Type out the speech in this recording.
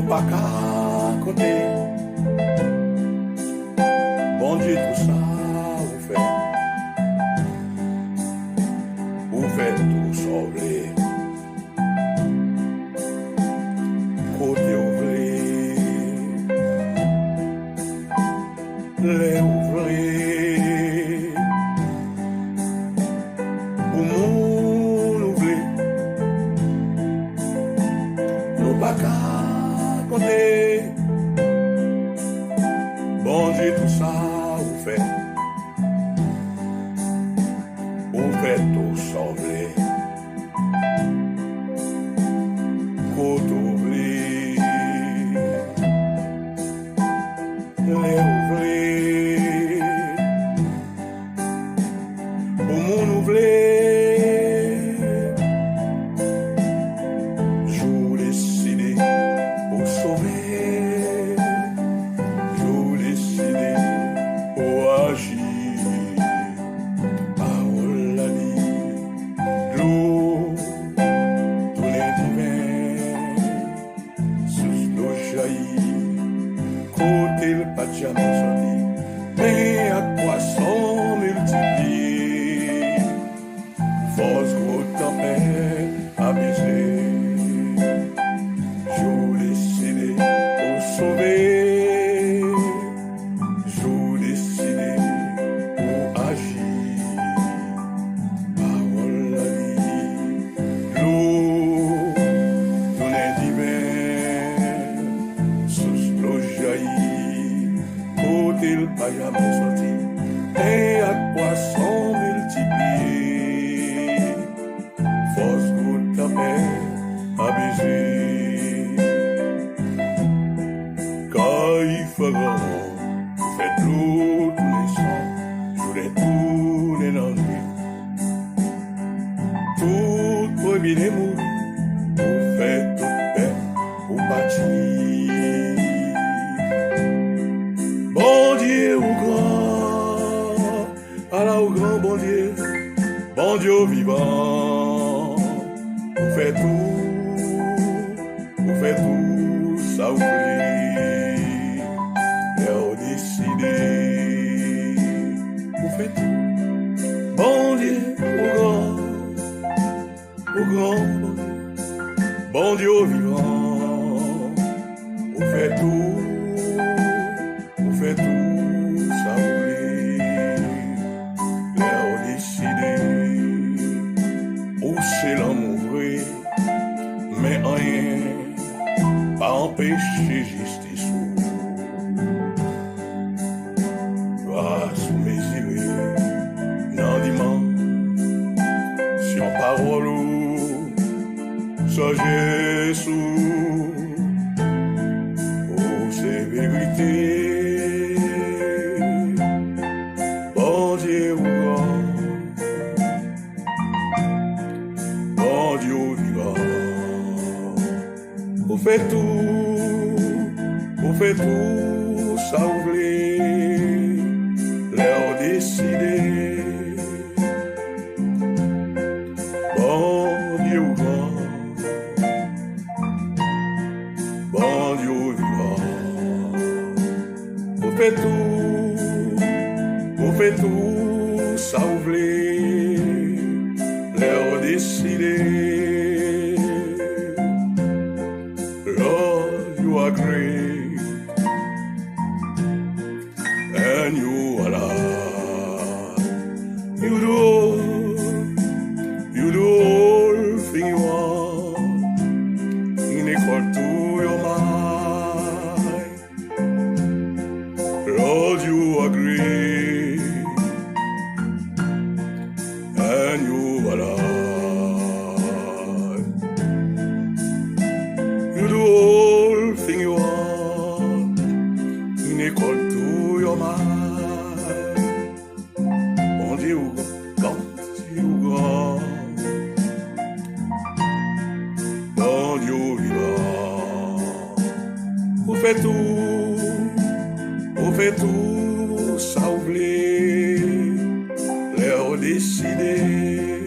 nous pas qu'à compter. Bon Dieu, tout ça, vous faites tout sauver. Côté ouvrier, les ouvriers, pour mon ouvrier, nous pas qu'à compter. Bon Dieu, tout ça, vous faites tout sauver. Côté ouvrier, les ouvriers, pour mon ouvrier, je vous décide pour sauver, je vous décide pour agir. Parole la vie, l'eau, tous les divins, sous l'eau jaillit, côté le pas jamais sorti, mais à poisson multiplié, force gros tempête abaissée, je décidé pour sauver, je décidé pour agir. Parole la vie, l'eau, tous les divins, sous l'eau jaillit, côté le pas jamais sorti, et à poisson multiplié, force goutte tempête abaissée. Quand il fera, faites l'eau tous les sons, je voulais tourner dans le nuit. Tout premier des mots, pour faire toute paix, pour bâtir. Bon Dieu au grand, Allah au grand bon Dieu au vivant, pour faire tout, ça vous plaît, et décider, pour faire tout. Bon Dieu au grand, bon Dieu au vivant, vous faites tout, ça vous plaît, l'air décidé, où c'est l'amour vrai, mais rien, pas empêcher justice. Sous mes yeux, non dimanche, si on parole ou sagesse ou c'est vérité. Bon Dieu au grand, bon Dieu au vivant, vous faites tout, ça vous voulez, l'air décidé. Bon Dieu au grand, bon Dieu au vivant, vous faites tout, ça vous voulez, l'air décidé. Lord, you are great, and you are alive. You do all things you want, in equal to your mind. Lord, you are great, and you are alive. You do all things you want, in equal to your mind. Bon Dieu, grand, bon Dieu vivant, vous faites tout, ça vous voulez, l'air décidé.